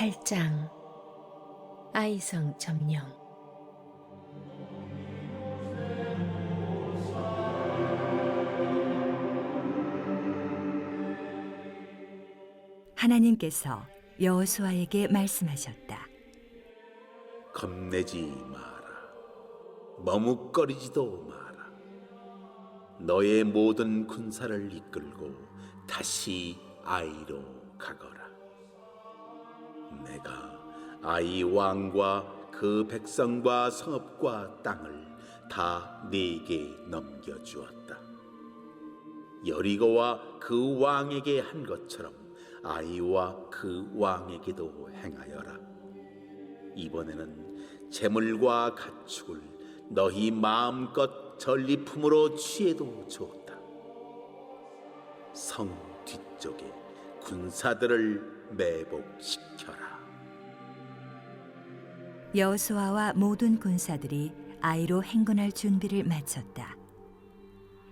8장 아이성 점령. 하나님께서 여호수아에게 말씀하셨다. 겁내지 마라. 머뭇거리지도 마라. 너의 모든 군사를 이끌고 다시 아이로 가거라. 내가 아이 왕과 그 백성과 성읍과 땅을 다 네게 넘겨주었다. 여리고와 그 왕에게 한 것처럼 아이와 그 왕에게도 행하여라. 이번에는 재물과 가축을 너희 마음껏 전리품으로 취해도 좋다. 성 뒤쪽에 군사들을 매복시켜라. 여호수아와 모든 군사들이 아이로 행군할 준비를 마쳤다.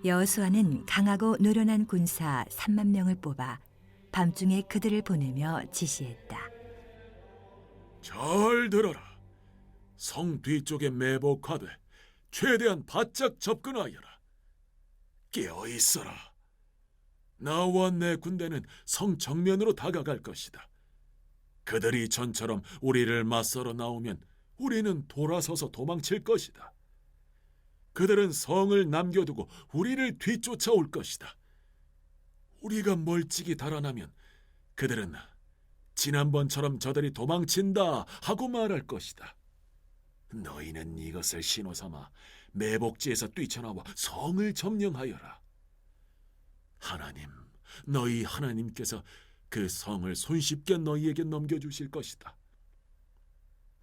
여호수아는 강하고 노련한 군사 3만 명을 뽑아 밤중에 그들을 보내며 지시했다. 잘 들어라. 성 뒤쪽에 매복하되 최대한 바짝 접근하여라. 깨어 있어라. 나와 내 군대는 성 정면으로 다가갈 것이다. 그들이 전처럼 우리를 맞서러 나오면 우리는 돌아서서 도망칠 것이다. 그들은 성을 남겨두고 우리를 뒤쫓아올 것이다. 우리가 멀찍이 달아나면 그들은 지난번처럼 저들이 도망친다 하고 말할 것이다. 너희는 이것을 신호 삼아 매복지에서 뛰쳐나와 성을 점령하여라. 하나님, 너희 하나님께서 그 성을 손쉽게 너희에게 넘겨주실 것이다.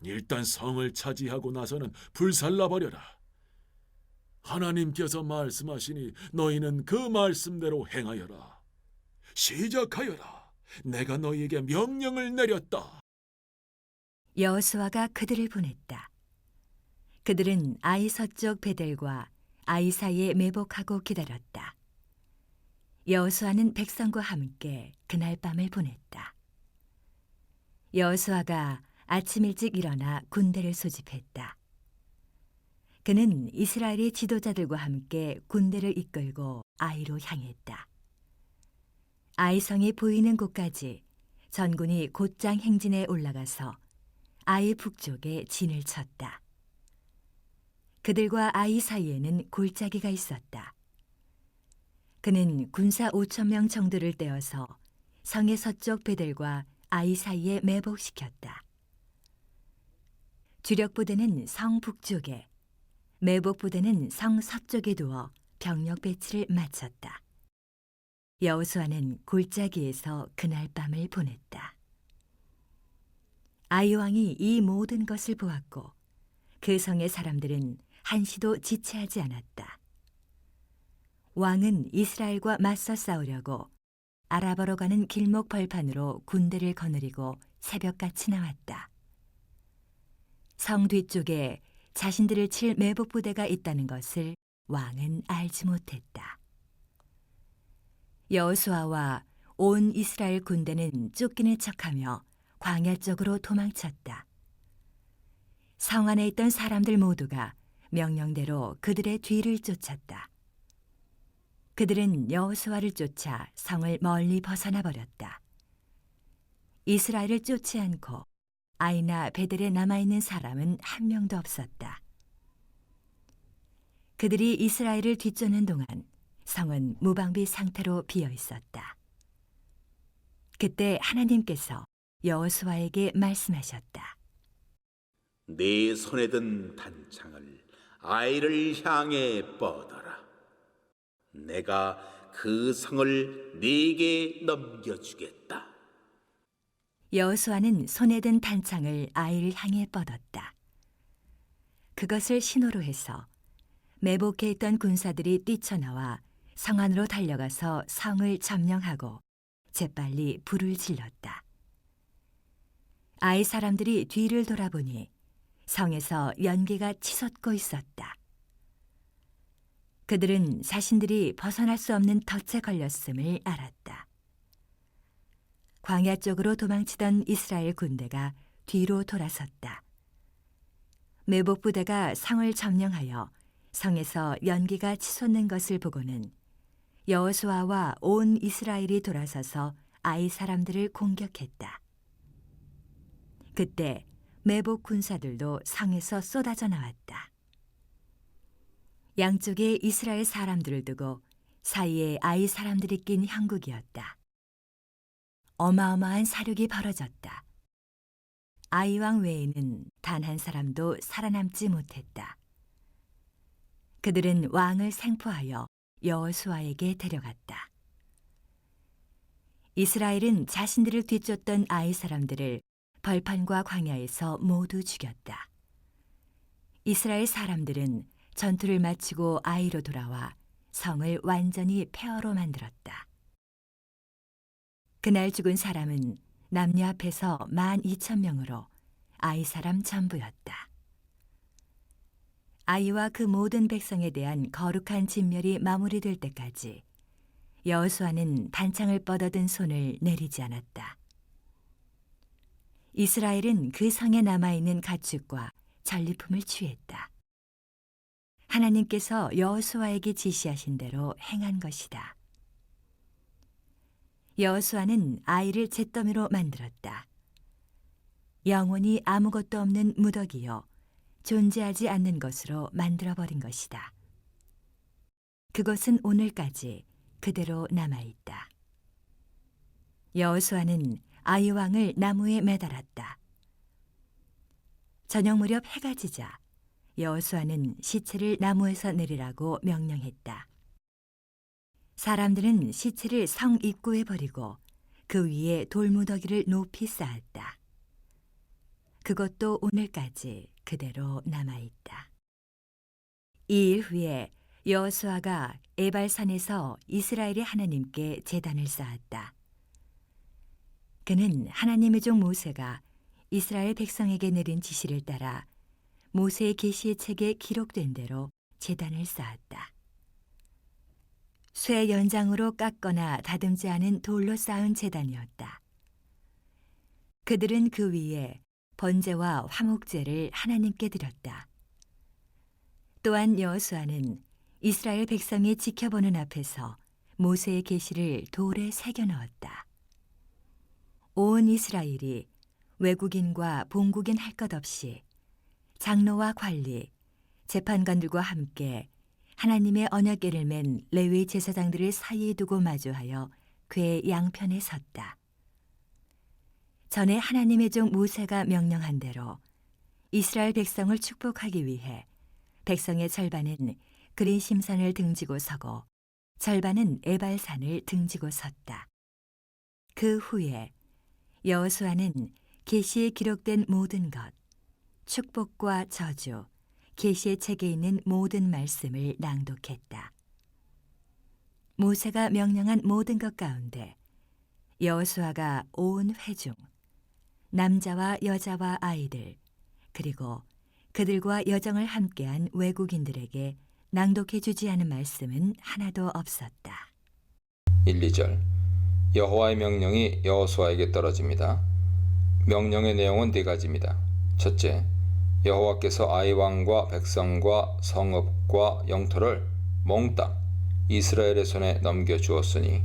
일단 성을 차지하고 나서는 불살라버려라. 하나님께서 말씀하시니 너희는 그 말씀대로 행하여라. 시작하여라. 내가 너희에게 명령을 내렸다. 여호수아가 그들을 보냈다. 그들은 아이 서쪽 베델과 아이 사이에 매복하고 기다렸다. 여호수아는 백성과 함께 그날 밤을 보냈다. 여호수아가 아침 일찍 일어나 군대를 소집했다. 그는 이스라엘의 지도자들과 함께 군대를 이끌고 아이로 향했다. 아이성이 보이는 곳까지 전군이 곧장 행진에 올라가서 아이 북쪽에 진을 쳤다. 그들과 아이 사이에는 골짜기가 있었다. 그는 군사 5천 명 정도를 떼어서 성의 서쪽 베델과 아이 사이에 매복시켰다. 주력 부대는 성 북쪽에, 매복 부대는 성 서쪽에 두어 병력 배치를 마쳤다. 여호수아는 골짜기에서 그날 밤을 보냈다. 아이 왕이 이 모든 것을 보았고 그 성의 사람들은 한시도 지체하지 않았다. 왕은 이스라엘과 맞서 싸우려고 아라바로 가는 길목 벌판으로 군대를 거느리고 새벽같이 나왔다. 성 뒤쪽에 자신들을 칠 매복 부대가 있다는 것을 왕은 알지 못했다. 여호수아와 온 이스라엘 군대는 쫓기는 척하며 광야 쪽으로 도망쳤다. 성 안에 있던 사람들 모두가 명령대로 그들의 뒤를 쫓았다. 그들은 여호수아를 쫓아 성을 멀리 벗어나 버렸다. 이스라엘을 쫓지 않고 아이나 베델에 남아있는 사람은 한 명도 없었다. 그들이 이스라엘을 뒤쫓는 동안 성은 무방비 상태로 비어 있었다. 그때 하나님께서 여호수아에게 말씀하셨다. 네 손에 든 단창을 아이를 향해 뻗어라. 내가 그 성을 네게 넘겨주겠다. 여호수아는 손에 든 단창을 아이를 향해 뻗었다. 그것을 신호로 해서 매복해 있던 군사들이 뛰쳐나와 성 안으로 달려가서 성을 점령하고 재빨리 불을 질렀다. 아이 사람들이 뒤를 돌아보니 성에서 연기가 치솟고 있었다. 그들은 자신들이 벗어날 수 없는 덫에 걸렸음을 알았다. 광야 쪽으로 도망치던 이스라엘 군대가 뒤로 돌아섰다. 매복 부대가 성을 점령하여 성에서 연기가 치솟는 것을 보고는 여호수아와 온 이스라엘이 돌아서서 아이 사람들을 공격했다. 그때 매복 군사들도 성에서 쏟아져 나왔다. 양쪽에 이스라엘 사람들을 두고 사이에 아이 사람들이 낀 형국이었다. 어마어마한 사륙이 벌어졌다. 아이 왕 외에는 단 한 사람도 살아남지 못했다. 그들은 왕을 생포하여 여호수아에게 데려갔다. 이스라엘은 자신들을 뒤쫓던 아이 사람들을 벌판과 광야에서 모두 죽였다. 이스라엘 사람들은 전투를 마치고 아이로 돌아와 성을 완전히 폐허로 만들었다. 그날 죽은 사람은 남녀 합해서 12,000명으로 아이 사람 전부였다. 아이와 그 모든 백성에 대한 거룩한 진멸이 마무리될 때까지 여호수아는 단창을 뻗어든 손을 내리지 않았다. 이스라엘은 그 성에 남아있는 가축과 전리품을 취했다. 하나님께서 여호수아에게 지시하신 대로 행한 것이다. 여호수아는 아이를 잿더미로 만들었다. 영원히 아무것도 없는 무더기요 존재하지 않는 것으로 만들어버린 것이다. 그것은 오늘까지 그대로 남아있다. 여호수아는 아이 왕을 나무에 매달았다. 저녁 무렵 해가 지자 여호수아는 시체를 나무에서 내리라고 명령했다. 사람들은 시체를 성 입구에 버리고 그 위에 돌무더기를 높이 쌓았다. 그것도 오늘까지 그대로 남아있다. 이 일 후에 여호수아가 에발산에서 이스라엘의 하나님께 제단을 쌓았다. 그는 하나님의 종 모세가 이스라엘 백성에게 내린 지시를 따라 모세의 계시의 책에 기록된 대로 제단을 쌓았다. 쇠 연장으로 깎거나 다듬지 않은 돌로 쌓은 제단이었다. 그들은 그 위에 번제와 화목제를 하나님께 드렸다. 또한 여호수아는 이스라엘 백성이 지켜보는 앞에서 모세의 계시를 돌에 새겨 넣었다. 온 이스라엘이 외국인과 본국인 할 것 없이 장로와 관리, 재판관들과 함께 하나님의 언약궤를 맨 레위 제사장들을 사이에 두고 마주하여 궤 양편에 섰다. 전에 하나님의 종 모세가 명령한 대로 이스라엘 백성을 축복하기 위해 백성의 절반은 그린심산을 등지고 서고 절반은 에발산을 등지고 섰다. 그 후에 여호수아는 계시에 기록된 모든 것, 축복과 저주, 계시의 책에 있는 모든 말씀을 낭독했다. 모세가 명령한 모든 것 가운데 여호수아가 온 회중, 남자와 여자와 아이들, 그리고 그들과 여정을 함께한 외국인들에게 낭독해 주지 않은 말씀은 하나도 없었다. 1, 2절 여호와의 명령이 여호수아에게 떨어집니다. 명령의 내용은 네 가지입니다. 첫째, 여호와께서 아이 왕과 백성과 성읍과 영토를 몽땅 이스라엘의 손에 넘겨주었으니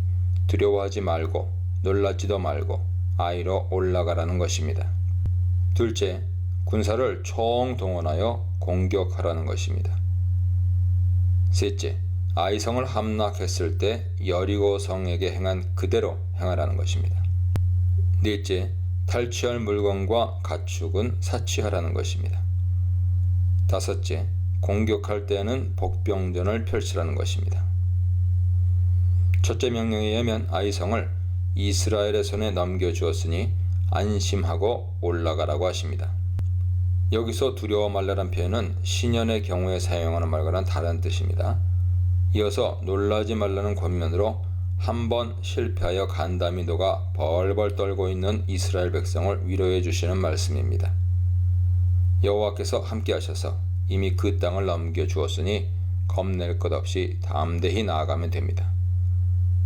두려워하지 말고 놀라지도 말고 아이로 올라가라는 것입니다. 둘째, 군사를 총동원하여 공격하라는 것입니다. 셋째, 아이 성을 함락했을 때 여리고 성에게 행한 그대로 행하라는 것입니다. 넷째, 탈취할 물건과 가축은 사치하라는 것입니다. 다섯째, 공격할 때는 복병전을 펼치라는 것입니다. 첫째 명령에 의하면 아이 성을 이스라엘의 손에 넘겨주었으니 안심하고 올라가라고 하십니다. 여기서 두려워 말라란 표현은 신연의 경우에 사용하는 말과는 다른 뜻입니다. 이어서 놀라지 말라는 권면으로 한 번 실패하여 간담이 녹아 벌벌 떨고 있는 이스라엘 백성을 위로해 주시는 말씀입니다. 여호와께서 함께 하셔서 이미 그 땅을 넘겨주었으니 겁낼 것 없이 담대히 나아가면 됩니다.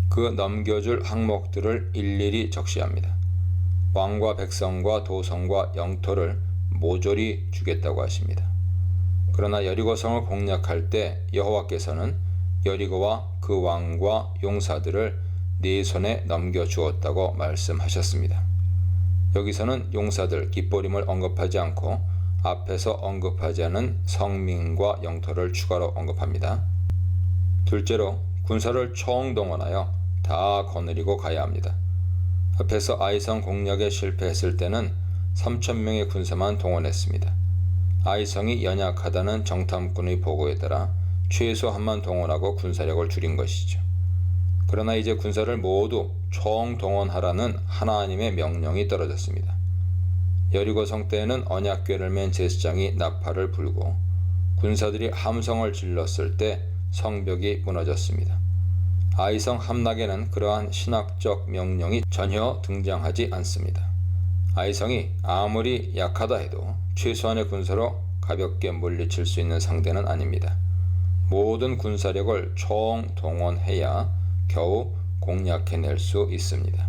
그 넘겨줄 항목들을 일일이 적시합니다. 왕과 백성과 도성과 영토를 모조리 주겠다고 하십니다. 그러나 여리고성을 공략할 때 여호와께서는 여리고와 그 왕과 용사들을 네 손에 넘겨주었다고 말씀하셨습니다. 여기서는 용사들 깃보림을 언급하지 않고 앞에서 언급하지 않은 성민과 영토를 추가로 언급합니다. 둘째로 군사를 총동원하여 다 거느리고 가야 합니다. 앞에서 아이성 공략에 실패했을 때는 3,000명의 군사만 동원했습니다. 아이성이 연약하다는 정탐꾼의 보고에 따라 최소 한만 동원하고 군사력을 줄인 것이죠. 그러나 이제 군사를 모두 총동원하라는 하나님의 명령이 떨어졌습니다. 여리고성 때에는 언약궤를 맨 제사장이 나팔을 불고 군사들이 함성을 질렀을 때 성벽이 무너졌습니다. 아이성 함락에는 그러한 신학적 명령이 전혀 등장하지 않습니다. 아이성이 아무리 약하다 해도 최소한의 군사로 가볍게 물리칠 수 있는 상대는 아닙니다. 모든 군사력을 총동원해야 겨우 공략해낼 수 있습니다.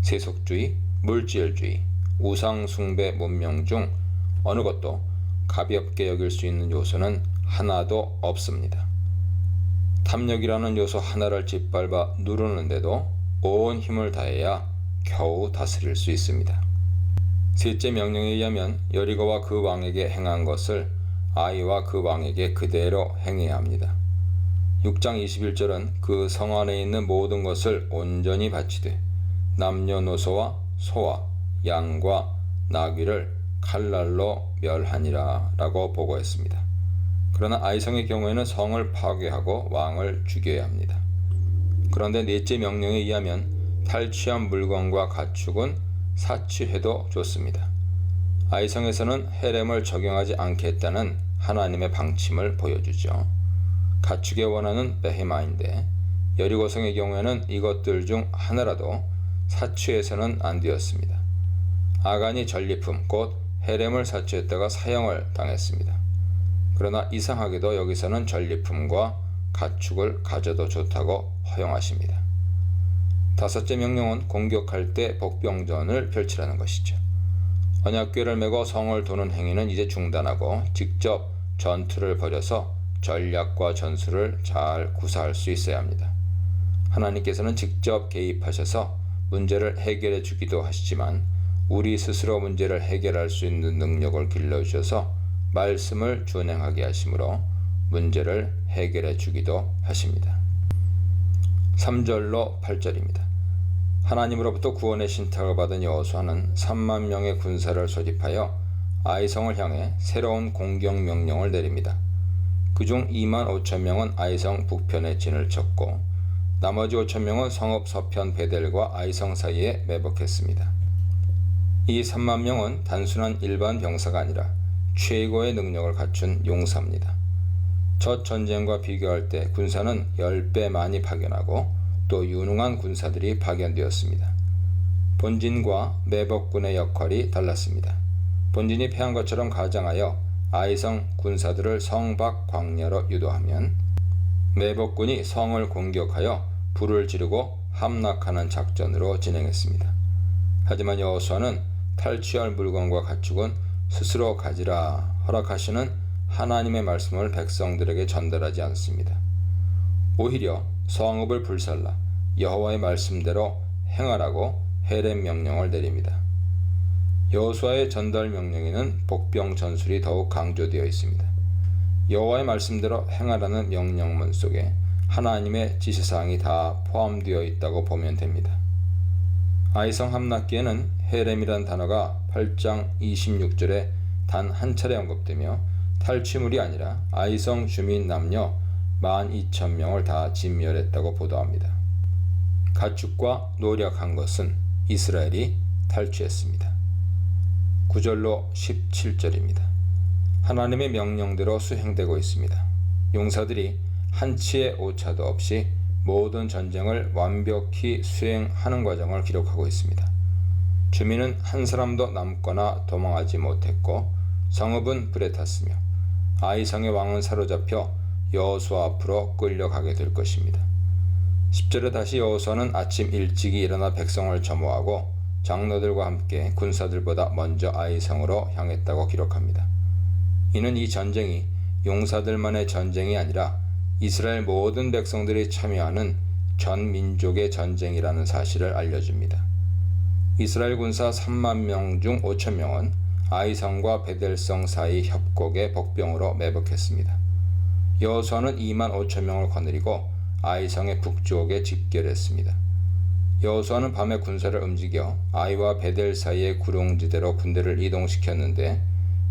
세속주의, 물질주의, 우상숭배 문명 중 어느 것도 가볍게 여길 수 있는 요소는 하나도 없습니다. 탐욕이라는 요소 하나를 짓밟아 누르는데도 온 힘을 다해야 겨우 다스릴 수 있습니다. 셋째 명령에 의하면 여리고와 그 왕에게 행한 것을 아이와 그 왕에게 그대로 행해야 합니다. 6장 21절은 그 성 안에 있는 모든 것을 온전히 바치되 남녀노소와 소와 양과 나귀를 칼날로 멸하니라 라고 보고했습니다. 그러나 아이성의 경우에는 성을 파괴하고 왕을 죽여야 합니다. 그런데 넷째 명령에 의하면 탈취한 물건과 가축은 사취해도 좋습니다. 아이성에서는 헤렘을 적용하지 않겠다는 하나님의 방침을 보여주죠. 가축에 원하는 베헤마인데 여리고성의 경우에는 이것들 중 하나라도 사취해서는 안 되었습니다. 아간이 전리품 곧 헤렘을 사취했다가 사형을 당했습니다. 그러나 이상하게도 여기서는 전리품과 가축을 가져도 좋다고 허용하십니다. 다섯째 명령은 공격할 때 복병전을 펼치라는 것이죠. 언약궤를 메고 성을 도는 행위는 이제 중단하고 직접 전투를 벌여서 전략과 전술을 잘 구사할 수 있어야 합니다. 하나님께서는 직접 개입하셔서 문제를 해결해 주기도 하시지만 우리 스스로 문제를 해결할 수 있는 능력을 길러주셔서 말씀을 준행하게 하시므로 문제를 해결해 주기도 하십니다. 3절로 8절입니다. 하나님으로부터 구원의 신탁을 받은 여호수아는 3만 명의 군사를 소집하여 아이성을 향해 새로운 공격 명령을 내립니다. 그중 2만 5천 명은 아이성 북편에 진을 쳤고 나머지 5천 명은 성읍 서편 베델과 아이성 사이에 매복했습니다. 이 3만 명은 단순한 일반 병사가 아니라 최고의 능력을 갖춘 용사입니다. 첫 전쟁과 비교할 때 군사는 10배 많이 파견하고 또 유능한 군사들이 파견되었습니다. 본진과 매복군의 역할이 달랐습니다. 본진이 패한 것처럼 가장하여 아이성 군사들을 성 밖 광야로 유도하면 매복군이 성을 공격하여 불을 지르고 함락하는 작전으로 진행했습니다. 하지만 여호수아는 탈취할 물건과 가축은 스스로 가지라 허락하시는 하나님의 말씀을 백성들에게 전달하지 않습니다. 오히려 성읍을 불살라 여호와의 말씀대로 행하라고 헤렘 명령을 내립니다. 여호수아의 전달 명령에는 복병 전술이 더욱 강조되어 있습니다. 여호와의 말씀대로 행하라는 명령문 속에 하나님의 지시사항이 다 포함되어 있다고 보면 됩니다. 아이성 함락기에는 헤렘이란 단어가 8장 26절에 단 한 차례 언급되며 탈취물이 아니라 아이성 주민 남녀 12,000명을 다 진멸했다고 보도합니다. 가축과 노력한 것은 이스라엘이 탈취했습니다. 9절로 17절입니다. 하나님의 명령대로 수행되고 있습니다. 용사들이 한치의 오차도 없이 모든 전쟁을 완벽히 수행하는 과정을 기록하고 있습니다. 주민은 한 사람도 남거나 도망하지 못했고 성읍은 불에 탔으며 아이성의 왕은 사로잡혀 여호수아 앞으로 끌려가게 될 것입니다. 10절에 다시 여호수아는 아침 일찍이 일어나 백성을 점호하고 장로들과 함께 군사들보다 먼저 아이성으로 향했다고 기록합니다. 이는 이 전쟁이 용사들만의 전쟁이 아니라 이스라엘 모든 백성들이 참여하는 전 민족의 전쟁이라는 사실을 알려줍니다. 이스라엘 군사 3만 명 중 5천 명은 아이성과 베델성 사이 협곡의 복병으로 매복했습니다. 여호수아는 2만 5천 명을 거느리고 아이성의 북쪽에 집결했습니다. 여호수아는 밤에 군사를 움직여 아이와 베델 사이의 구릉지대로 군대를 이동시켰는데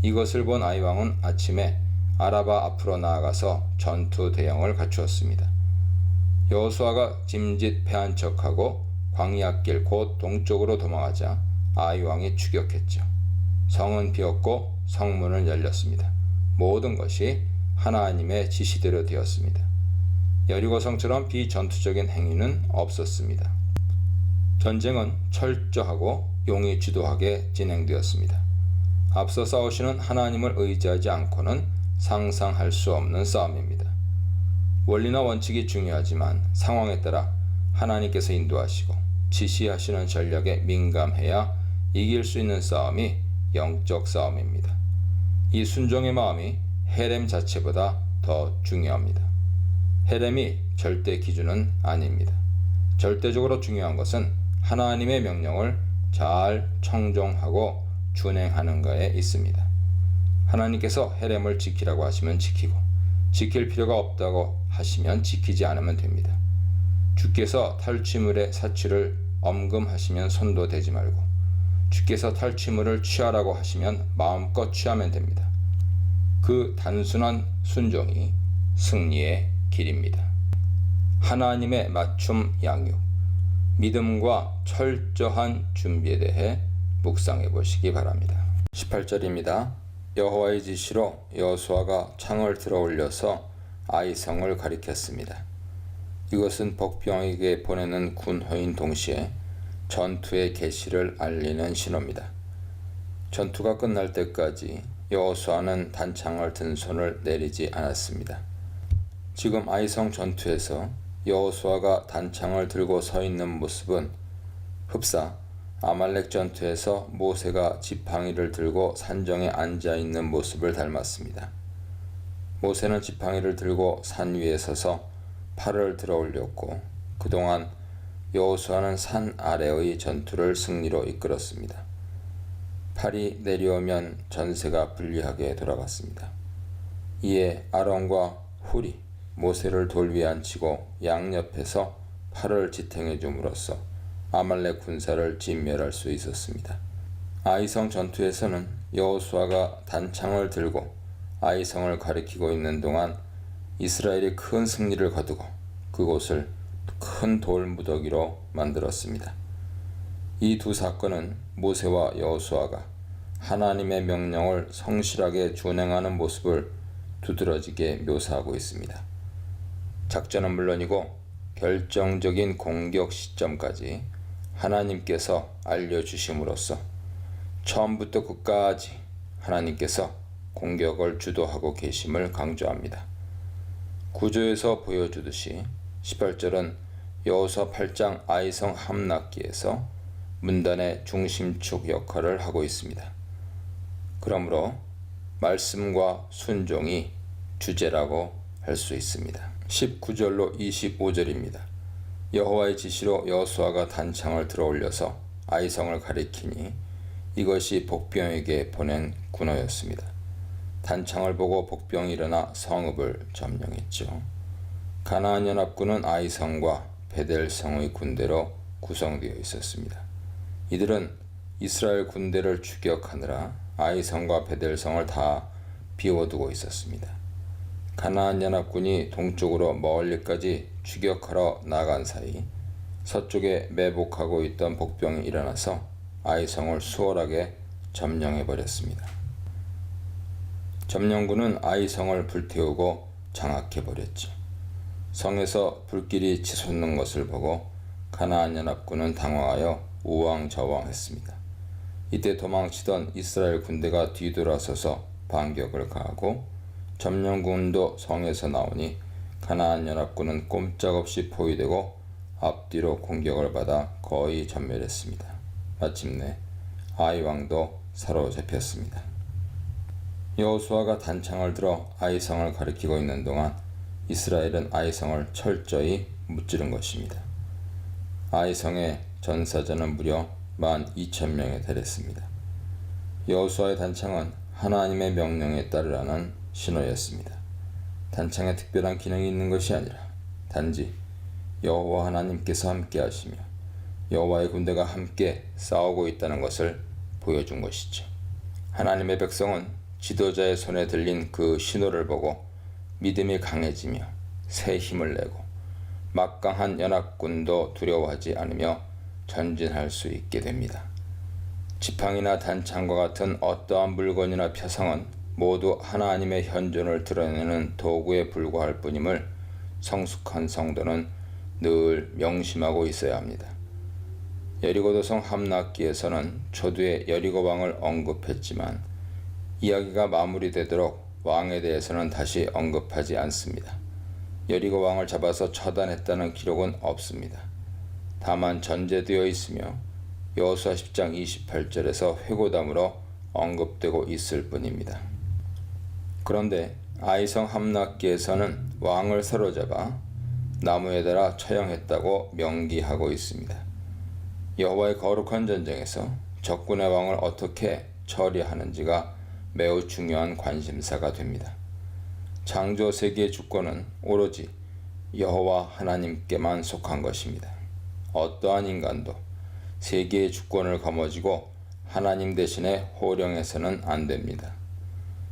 이것을 본 아이 왕은 아침에 아라바 앞으로 나아가서 전투 대형을 갖추었습니다. 여호수아가 짐짓 패한 척하고 광야길 곧 동쪽으로 도망하자 아이 왕이 추격했죠. 성은 비었고 성문은 열렸습니다. 모든 것이 하나님의 지시대로 되었습니다. 여리고성처럼 비전투적인 행위는 없었습니다. 전쟁은 철저하고 용이 주도하게 진행되었습니다. 앞서 싸우시는 하나님을 의지하지 않고는 상상할 수 없는 싸움입니다. 원리나 원칙이 중요하지만 상황에 따라 하나님께서 인도하시고 지시하시는 전략에 민감해야 이길 수 있는 싸움이 영적 싸움입니다. 이 순종의 마음이 헤렘 자체보다 더 중요합니다. 헤렘이 절대 기준은 아닙니다. 절대적으로 중요한 것은 하나님의 명령을 잘 청종하고 준행하는가에 있습니다. 하나님께서 헤렘을 지키라고 하시면 지키고 지킬 필요가 없다고 하시면 지키지 않으면 됩니다. 주께서 탈취물의 사치를 엄금하시면 손도 대지 말고 주께서 탈취물을 취하라고 하시면 마음껏 취하면 됩니다. 그 단순한 순종이 승리의 길입니다. 하나님의 맞춤 양육, 믿음과 철저한 준비에 대해 묵상해 보시기 바랍니다. 18절입니다. 여호와의 지시로 여호수아가 창을 들어 올려서 아이성을 가리켰습니다. 이것은 복병에게 보내는 군호인 동시에 전투의 개시를 알리는 신호입니다. 전투가 끝날 때까지 여호수아는 단창을 든 손을 내리지 않았습니다. 지금 아이성 전투에서 여호수아가 단창을 들고 서 있는 모습은 흡사 아말렉 전투에서 모세가 지팡이를 들고 산정에 앉아 있는 모습을 닮았습니다. 모세는 지팡이를 들고 산 위에 서서 팔을 들어 올렸고 그동안 여호수아는 산 아래의 전투를 승리로 이끌었습니다. 팔이 내려오면 전세가 불리하게 돌아갔습니다. 이에 아론과 훌이 모세를 돌 위에 앉히고 양옆에서 팔을 지탱해 줌으로써 아말렉 군사를 진멸할 수 있었습니다. 아이성 전투에서는 여호수아가 단창을 들고 아이성을 가리키고 있는 동안 이스라엘이 큰 승리를 거두고 그곳을 큰 돌 무더기로 만들었습니다. 이 두 사건은 모세와 여호수아가 하나님의 명령을 성실하게 준행하는 모습을 두드러지게 묘사하고 있습니다. 작전은 물론이고 결정적인 공격 시점까지 하나님께서 알려주심으로써 처음부터 끝까지 하나님께서 공격을 주도하고 계심을 강조합니다. 구조에서 보여주듯이 18절은 여호수아 8장 아이성 함락기에서 문단의 중심축 역할을 하고 있습니다. 그러므로 말씀과 순종이 주제라고 할 수 있습니다. 19절로 25절입니다. 여호와의 지시로 여호수아가 단창을 들어 올려서 아이성을 가리키니 이것이 복병에게 보낸 군호였습니다. 단창을 보고 복병이 일어나 성읍을 점령했죠. 가나안 연합군은 아이성과 베델성의 군대로 구성되어 있었습니다. 이들은 이스라엘 군대를 추격하느라 아이성과 베델성을 다 비워두고 있었습니다. 가나안 연합군이 동쪽으로 멀리까지 추격하러 나간 사이 서쪽에 매복하고 있던 복병이 일어나서 아이성을 수월하게 점령해버렸습니다. 점령군은 아이성을 불태우고 장악해버렸죠. 성에서 불길이 치솟는 것을 보고 가나안 연합군은 당황하여 우왕좌왕했습니다. 이때 도망치던 이스라엘 군대가 뒤돌아서서 반격을 가하고 점령군도 성에서 나오니 가나안 연합군은 꼼짝없이 포위되고 앞뒤로 공격을 받아 거의 전멸했습니다. 마침내 아이 왕도 사로잡혔습니다. 여호수아가 단창을 들어 아이성을 가리키고 있는 동안 이스라엘은 아이성을 철저히 무찌른 것입니다. 아이성의 전사자는 무려 12,000명에 달했습니다. 여호수아의 단창은 하나님의 명령에 따르라는 신호였습니다. 단창에 특별한 기능이 있는 것이 아니라 단지 여호와 하나님께서 함께 하시며 여호와의 군대가 함께 싸우고 있다는 것을 보여준 것이죠. 하나님의 백성은 지도자의 손에 들린 그 신호를 보고 믿음이 강해지며 새 힘을 내고 막강한 연합군도 두려워하지 않으며 전진할 수 있게 됩니다. 지팡이나 단창과 같은 어떠한 물건이나 표상은 모두 하나님의 현존을 드러내는 도구에 불과할 뿐임을 성숙한 성도는 늘 명심하고 있어야 합니다. 여리고도성 함락기에서는 초두에 여리고 왕을 언급했지만 이야기가 마무리되도록 왕에 대해서는 다시 언급하지 않습니다. 여리고 왕을 잡아서 처단했다는 기록은 없습니다. 다만 전제되어 있으며 여호수아 10장 28절에서 회고담으로 언급되고 있을 뿐입니다. 그런데 아이성 함락기에서는 왕을 사로잡아 나무에 달아 처형했다고 명기하고 있습니다. 여호와의 거룩한 전쟁에서 적군의 왕을 어떻게 처리하는지가 매우 중요한 관심사가 됩니다. 창조 세계의 주권은 오로지 여호와 하나님께만 속한 것입니다. 어떠한 인간도 세계의 주권을 거머쥐고 하나님 대신에 호령해서는 안 됩니다.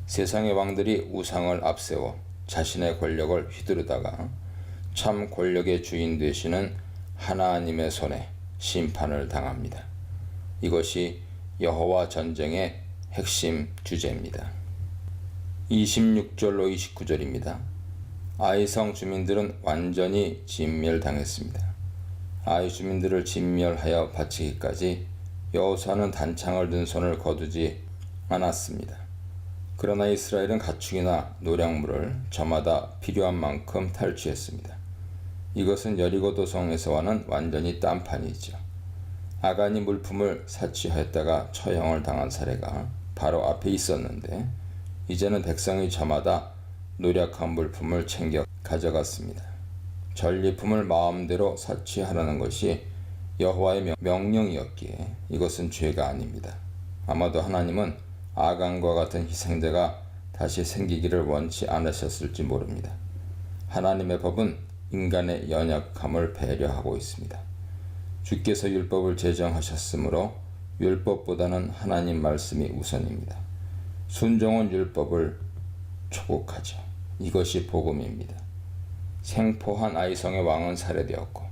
세상의 왕들이 우상을 앞세워 자신의 권력을 휘두르다가 참 권력의 주인 되시는 하나님의 손에 심판을 당합니다. 이것이 여호와 전쟁의 핵심 주제입니다. 26절로 29절입니다. 아이성 주민들은 완전히 진멸당했습니다. 아이 주민들을 진멸하여 바치기까지 여호수아는 단창을 든 손을 거두지 않았습니다. 그러나 이스라엘은 가축이나 노량물을 저마다 필요한 만큼 탈취했습니다. 이것은 여리고 도성에서와는 완전히 딴판이죠. 아간이 물품을 사취하였다가 처형을 당한 사례가 바로 앞에 있었는데 이제는 백성이 저마다 노력한 물품을 챙겨 가져갔습니다. 전리품을 마음대로 사취하라는 것이 여호와의 명령이었기에 이것은 죄가 아닙니다. 아마도 하나님은 아간과 같은 희생자가 다시 생기기를 원치 않으셨을지 모릅니다. 하나님의 법은 인간의 연약함을 배려하고 있습니다. 주께서 율법을 제정하셨으므로 율법보다는 하나님 말씀이 우선입니다. 순종은 율법을 초국하죠. 이것이 복음입니다. 생포한 아이성의 왕은 살해되었고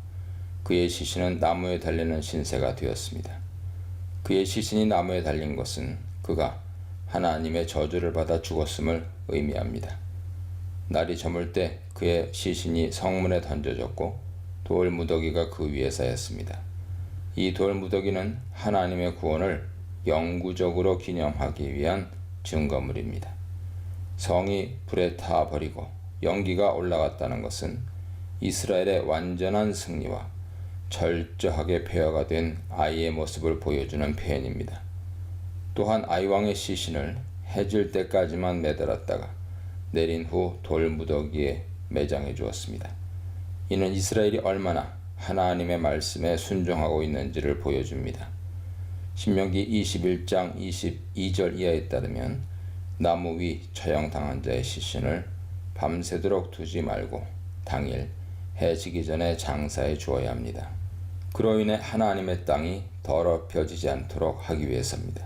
그의 시신은 나무에 달리는 신세가 되었습니다. 그의 시신이 나무에 달린 것은 그가 하나님의 저주를 받아 죽었음을 의미합니다. 날이 저물 때 그의 시신이 성문에 던져졌고 돌 무더기가 그 위에 쌓였습니다. 이 돌 무더기는 하나님의 구원을 영구적으로 기념하기 위한 증거물입니다. 성이 불에 타버리고 연기가 올라갔다는 것은 이스라엘의 완전한 승리와 철저하게 폐허가 된 아이의 모습을 보여주는 표현입니다. 또한 아이왕의 시신을 해질 때까지만 매달았다가 내린 후 돌무더기에 매장해 주었습니다. 이는 이스라엘이 얼마나 하나님의 말씀에 순종하고 있는지를 보여줍니다. 신명기 21장 22절 이하에 따르면 나무 위 처형당한 자의 시신을 밤새도록 두지 말고 당일 해 지기 전에 장사해 주어야 합니다. 그로 인해 하나님의 땅이 더럽혀지지 않도록 하기 위해서입니다.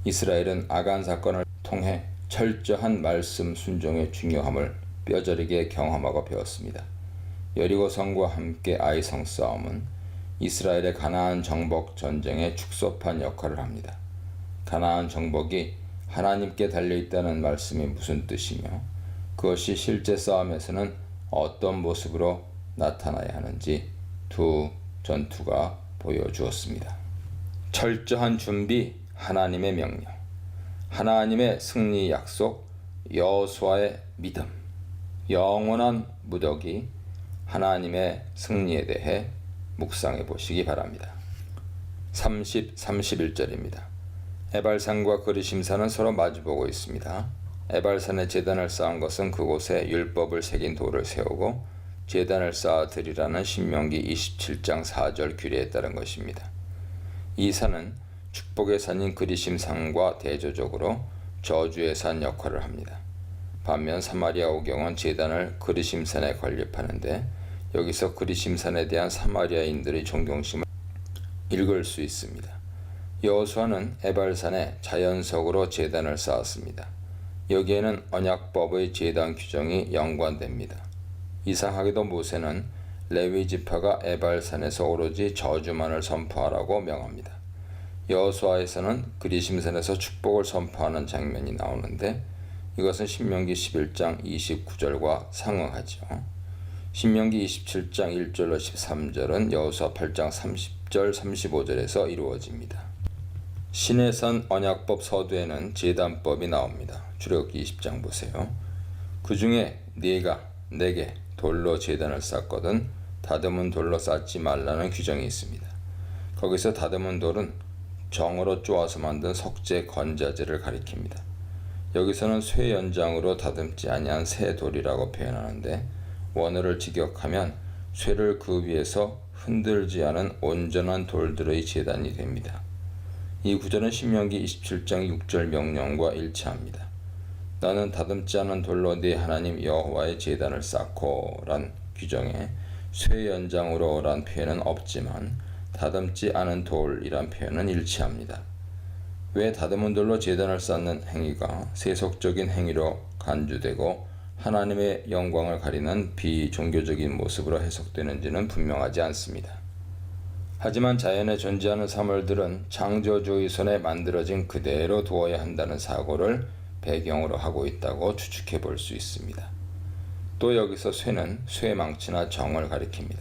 이스라엘은 아간 사건을 통해 철저한 말씀 순종의 중요함을 뼈저리게 경험하고 배웠습니다. 여리고 성과 함께 아이성 싸움은 이스라엘의 가나안 정복 전쟁의 축소판 역할을 합니다. 가나안 정복이 하나님께 달려있다는 말씀이 무슨 뜻이며 그것이 실제 싸움에서는 어떤 모습으로 나타나야 하는지 두 전투가 보여주었습니다. 철저한 준비, 하나님의 명령, 하나님의 승리 약속, 여호수아의 믿음, 영원한 무더기, 하나님의 승리에 대해 묵상해 보시기 바랍니다. 30, 31절입니다. 에발산과 그리심산은 서로 마주보고 있습니다. 에발산에 제단을 쌓은 것은 그곳에 율법을 새긴 돌을 세우고 제단을 쌓아 드리라는 신명기 27장 4절 규례에 따른 것입니다. 이 산은 축복의 산인 그리심산과 대조적으로 저주의 산 역할을 합니다. 반면 사마리아 오경은 제단을 그리심산에 건립하는데 여기서 그리심산에 대한 사마리아인들의 존경심을 읽을 수 있습니다. 여호수아는 에발산에 자연석으로 제단을 쌓았습니다. 여기에는 언약법의 제단 규정이 연관됩니다. 이상하게도 모세는 레위 지파가 에발산에서 오로지 저주만을 선포하라고 명합니다. 여호수아에서는 그리심산에서 축복을 선포하는 장면이 나오는데 이것은 신명기 11장 29절과 상응하죠. 신명기 27장 1절로 13절은 여호수아 8장 30절 35절에서 이루어집니다. 시내산 언약법 서두에는 제단법이 나옵니다. 출애굽기 20장 보세요. 그 중에 네가 내게 돌로 제단을 쌓거든 다듬은 돌로 쌓지 말라는 규정이 있습니다. 거기서 다듬은 돌은 정으로 쪼아서 만든 석재 건자재를 가리킵니다. 여기서는 쇠 연장으로 다듬지 아니한 새 돌이라고 표현하는데 원어를 직역하면 쇠를 그 위에서 흔들지 않은 온전한 돌들의 제단이 됩니다. 이 구절은 신명기 27장 6절 명령과 일치합니다. 나는 다듬지 않은 돌로 네 하나님 여호와의 제단을 쌓고 란 규정에 쇠 연장으로 란 표현은 없지만 다듬지 않은 돌이란 표현은 일치합니다. 왜 다듬은 돌로 제단을 쌓는 행위가 세속적인 행위로 간주되고 하나님의 영광을 가리는 비종교적인 모습으로 해석되는지는 분명하지 않습니다. 하지만 자연에 존재하는 사물들은 창조주의 손에 만들어진 그대로 두어야 한다는 사고를 배경으로 하고 있다고 추측해 볼 수 있습니다. 또 여기서 쇠는 쇠망치나 정을 가리킵니다.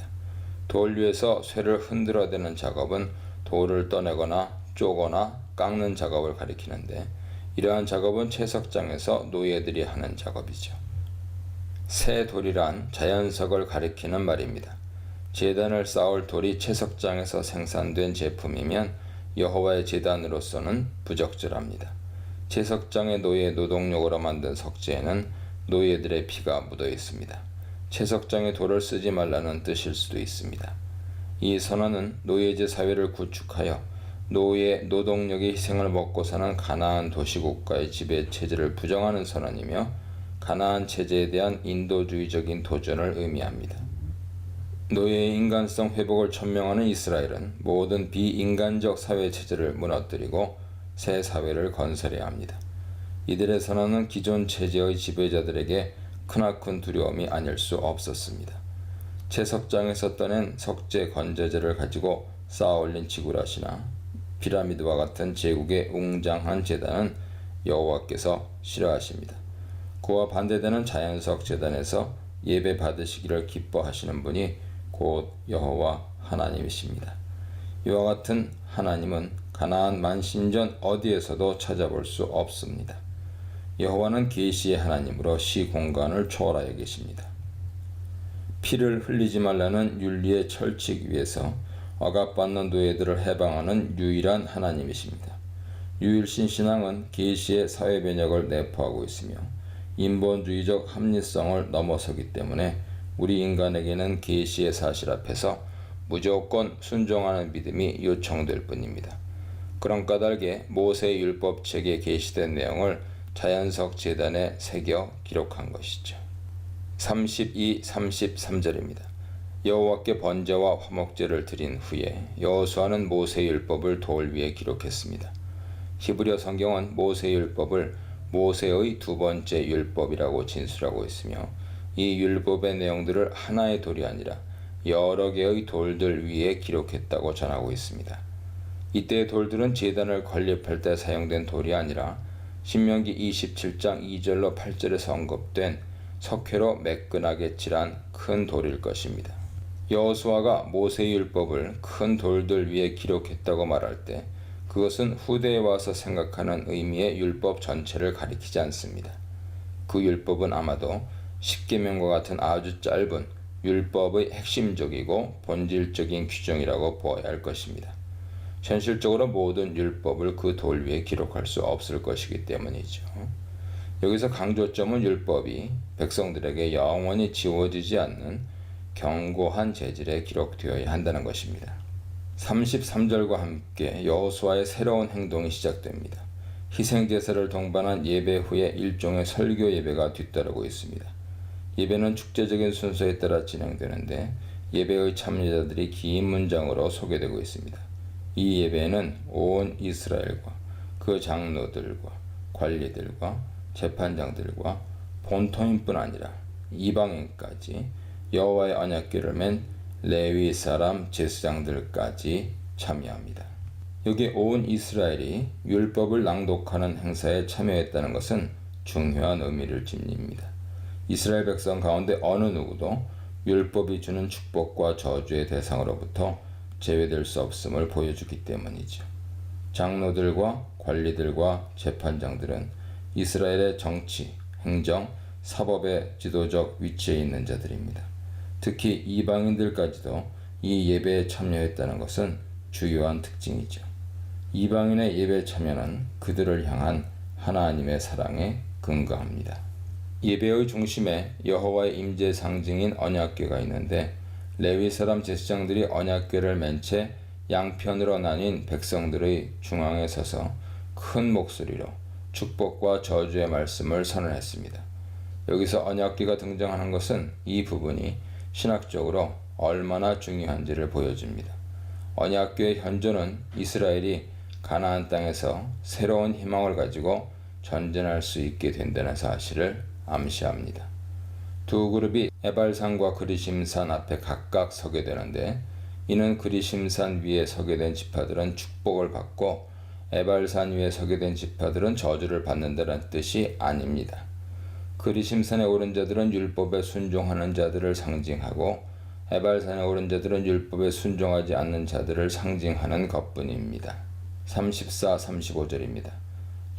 돌 위에서 쇠를 흔들어대는 작업은 돌을 떠내거나 쪼거나 깎는 작업을 가리키는데 이러한 작업은 채석장에서 노예들이 하는 작업이죠. 새 돌이란 자연석을 가리키는 말입니다. 제단을 쌓을 돌이 채석장에서 생산된 제품이면 여호와의 제단으로서는 부적절합니다. 채석장의 노예 노동력으로 만든 석재에는 노예들의 피가 묻어 있습니다. 채석장의 돌을 쓰지 말라는 뜻일 수도 있습니다. 이 선언은 노예제 사회를 구축하여 노예 노동력의 희생을 먹고 사는 가나안 도시국가의 지배 체제를 부정하는 선언이며 가나안 체제에 대한 인도주의적인 도전을 의미합니다. 노예의 인간성 회복을 천명하는 이스라엘은 모든 비인간적 사회 체제를 무너뜨리고 새 사회를 건설해야 합니다. 이들의 선언은 기존 체제의 지배자들에게 크나큰 두려움이 아닐 수 없었습니다. 채석장에서 떠낸 석재 건자재를 가지고 쌓아올린 지구라시나 피라미드와 같은 제국의 웅장한 제단은 여호와께서 싫어하십니다. 그와 반대되는 자연석 제단에서 예배 받으시기를 기뻐하시는 분이 곧 여호와 하나님이십니다. 이와 같은 하나님은 가나안 만신전 어디에서도 찾아볼 수 없습니다. 여호와는 계시의 하나님으로 시공간을 초월하여 계십니다. 피를 흘리지 말라는 윤리의 철칙 위에서 억압받는 노예들을 해방하는 유일한 하나님이십니다. 유일신 신앙은 계시의 사회 변혁을 내포하고 있으며 인본주의적 합리성을 넘어서기 때문에 우리 인간에게는 계시의 사실 앞에서 무조건 순종하는 믿음이 요청될 뿐입니다. 그런 까닭에 모세의 율법책에 게시된 내용을 자연석 제단에 새겨 기록한 것이죠. 32, 33절입니다. 여호와께 번제와 화목제를 드린 후에 여호수아는 모세의 율법을 돌 위에 기록했습니다. 히브리어 성경은 모세의 율법을 모세의 두 번째 율법이라고 진술하고 있으며 이 율법의 내용들을 하나의 돌이 아니라 여러 개의 돌들 위에 기록했다고 전하고 있습니다. 이때의 돌들은 제단을 건립할 때 사용된 돌이 아니라 신명기 27장 2절로 8절에서 언급된 석회로 매끈하게 칠한 큰 돌일 것입니다. 여호수아가 모세의 율법을 큰 돌들 위에 기록했다고 말할 때 그것은 후대에 와서 생각하는 의미의 율법 전체를 가리키지 않습니다. 그 율법은 아마도 십계명과 같은 아주 짧은 율법의 핵심적이고 본질적인 규정이라고 보아야 할 것입니다. 현실적으로 모든 율법을 그 돌 위에 기록할 수 없을 것이기 때문이죠. 여기서 강조점은 율법이 백성들에게 영원히 지워지지 않는 견고한 재질에 기록되어야 한다는 것입니다. 33절과 함께 여호수아의 새로운 행동이 시작됩니다. 희생제사를 동반한 예배 후에 일종의 설교 예배가 뒤따르고 있습니다. 예배는 축제적인 순서에 따라 진행되는데 예배의 참여자들이 긴 문장으로 소개되고 있습니다. 이 예배는 온 이스라엘과 그 장로들과 관리들과 재판장들과 본토인뿐 아니라 이방인까지 여호와의 언약궤를 맨 레위 사람 제사장들까지 참여합니다. 여기 온 이스라엘이 율법을 낭독하는 행사에 참여했다는 것은 중요한 의미를 지닙니다. 이스라엘 백성 가운데 어느 누구도 율법이 주는 축복과 저주의 대상으로부터 제외될 수 없음을 보여주기 때문이죠. 장로들과 관리들과 재판장들은 이스라엘의 정치, 행정, 사법의 지도적 위치에 있는 자들입니다. 특히 이방인들까지도 이 예배에 참여했다는 것은 주요한 특징이죠. 이방인의 예배 참여는 그들을 향한 하나님의 사랑에 근거합니다. 예배의 중심에 여호와의 임재 상징인 언약궤가 있는데 레위 사람 제사장들이 언약궤를 맨 채 양편으로 나뉜 백성들의 중앙에 서서 큰 목소리로 축복과 저주의 말씀을 선언했습니다. 여기서 언약궤가 등장하는 것은 이 부분이 신학적으로 얼마나 중요한지를 보여줍니다. 언약궤의 현존은 이스라엘이 가나안 땅에서 새로운 희망을 가지고 전진할 수 있게 된다는 사실을 암시합니다. 두 그룹이 에발산과 그리심산 앞에 각각 서게 되는데 이는 그리심산 위에 서게 된 지파들은 축복을 받고 에발산 위에 서게 된 지파들은 저주를 받는다는 뜻이 아닙니다. 그리심산에 오른 자들은 율법에 순종하는 자들을 상징하고 에발산에 오른 자들은 율법에 순종하지 않는 자들을 상징하는 것뿐입니다. 34, 35절입니다.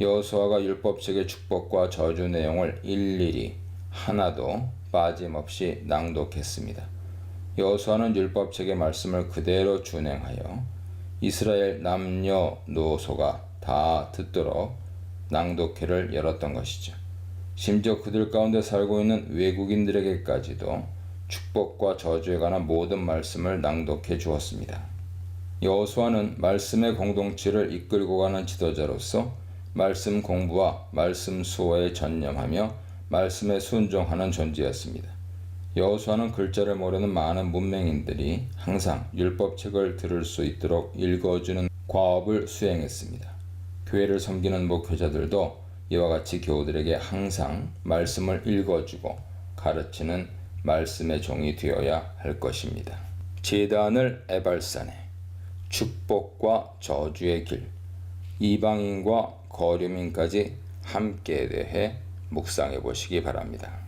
여호수아가 율법책의 축복과 저주 내용을 일일이 하나도 빠짐없이 낭독했습니다. 여호수아는 율법책의 말씀을 그대로 준행하여 이스라엘 남녀노소가 다 듣도록 낭독회를 열었던 것이죠. 심지어 그들 가운데 살고 있는 외국인들에게까지도 축복과 저주에 관한 모든 말씀을 낭독해 주었습니다. 여호수아는 말씀의 공동체를 이끌고 가는 지도자로서 말씀 공부와 말씀 수호에 전념하며 말씀에 순종하는 존재였습니다. 여호수아는 글자를 모르는 많은 문맹인들이 항상 율법책을 들을 수 있도록 읽어주는 과업을 수행했습니다. 교회를 섬기는 목회자들도 이와 같이 교우들에게 항상 말씀을 읽어주고 가르치는 말씀의 종이 되어야 할 것입니다. 제단을 에발산에, 축복과 저주의 길, 이방인과 거류민까지 함께 대해 묵상해 보시기 바랍니다.